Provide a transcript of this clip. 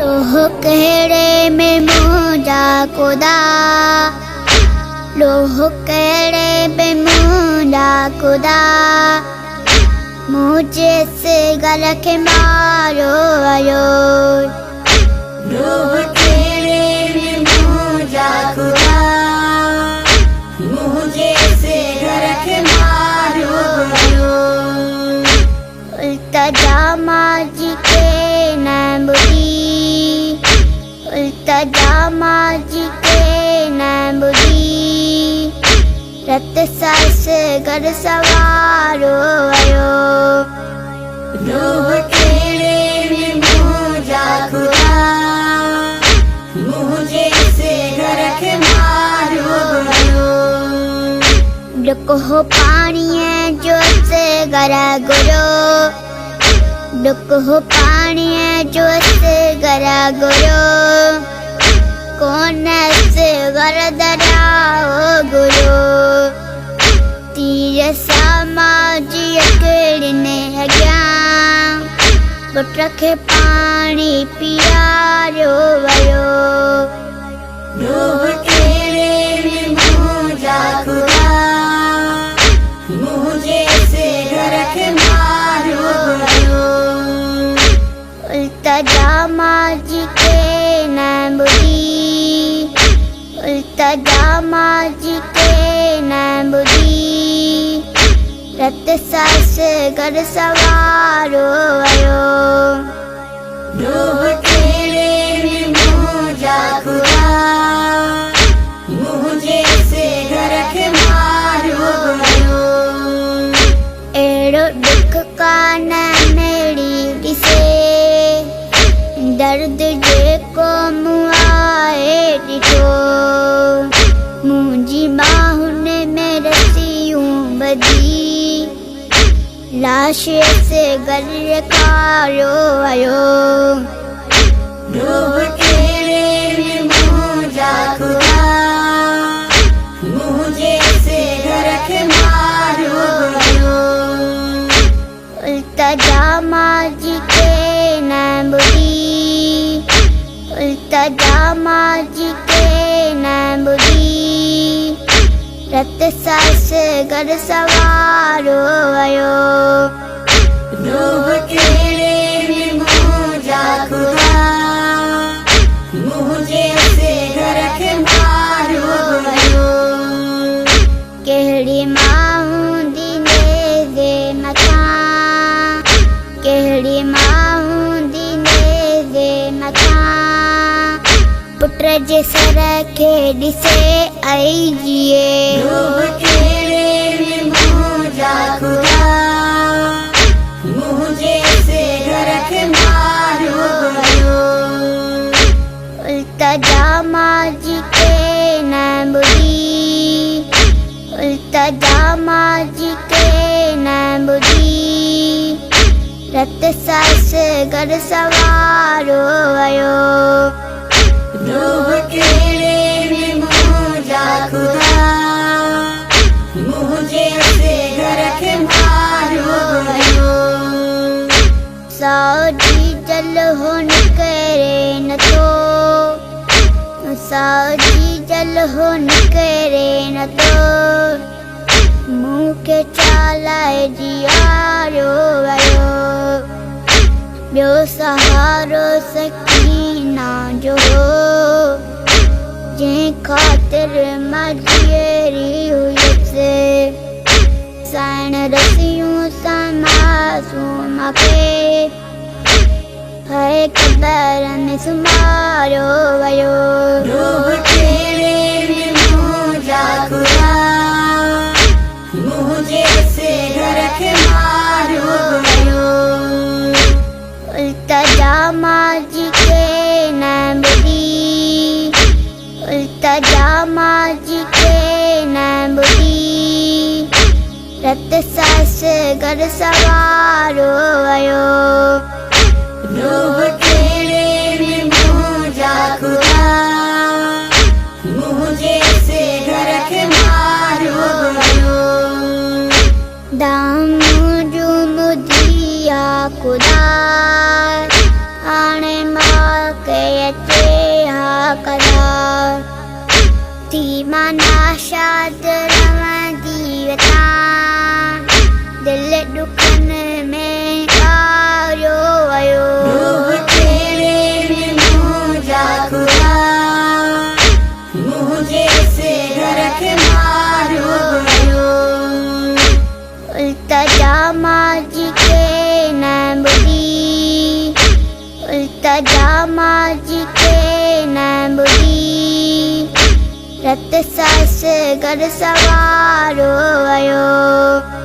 लोह कहड़े में मुझा खुदा, लोह कहड़े में मुझा खुदा, मुझे से गल के मारो आयो। लोह कहड़े में मुझा खुदा, मुझे से गल के मारो आयो। इल्तिजामा जी के नाम बुरी, इल्तिजामा जी के नाम बुरी, रत सास गढ़ सवारो आयो। लोह कहड़े में मुझा खुदा, मुझे से घर के मारो आयो। डुको पानी है जो से गरा गुरो, डुको पानी है जो से गरा गुरो, कौन से गर दराओ गुरो। तीर समाजी अकड़ने अग्या, पुट के पानी पियारो वयो। लोह कहड़े में मुझा खुदा, मुझे से घर के मारो आयो। इल्तिजामा जी के नाम बुरी, इल्तिजामा जी के नाम बुरी, रत सास गढ़ सवारो आयो। लोह कहड़े में मुझा खुदा, मुझे से घर के मारो आयो। एड़ो दुख का न मेरी दिसे, दर्द जे को मुआए दिठो, मुंजी बाहुन में रसियूं बदी, लाश से गले कारो आयो। लोह कहड़े में मुझा खुदा, मुझे से घर के मारो आयो। इल्तिजामा जी के नाम बुरी, इल्तिजामा जी के नाम बुरी, रत सास गढ़ सवारो आयो। लोह कहड़े में मुझा खुदा, मुझे से घर के मारो आयो। केहड़ी माहूं दीने दे मथा, केहड़ी माहूं दीने दे मथा, पुत्र जे सर के दिसे आई जिए। लोह कहड़े में मुझा खुदा, मुझे से घर के मारो आयो। इल्तिजामा जी के नाम बुरी, इल्तिजामा जी के नाम बुरी, रत सास गढ़ सवारो आयो। लोह कहड़े में मुझा खुदा, मुझे से घर के मारो आयो। साजी जल हो निकरे न तो, साजी जल हो निकरे न तो, मुँह के चालाए जियारो आयो। ब्यो सहारो सकीना जो हो, जे खातिर मजियरी हुई से, सान रसियूं समासूम के, है कबर में सुमारो वयो। लोह कहड़े में मुझा खुदा, मुझे से घर के मारो आयो। इल्तिजामा जी के नाम बुरी, इल्तिजामा जी के नाम बुरी, रत सास गढ़ सवारो आयो। लोह कहड़े में मुझा खुदा, मुझे से घर के मारो आयो। दाम जो मुदिया खुदा, आने माँ के करार थी माना शाद रवंदी वता दिल दुखन में आयो आयो रूह तेरे में मुझा खुदा मुझे से रख मारो गयो उल्तजा माजी के न बुरी उल्तजा माजी के न बुरी रत सास घर सवारो आयो।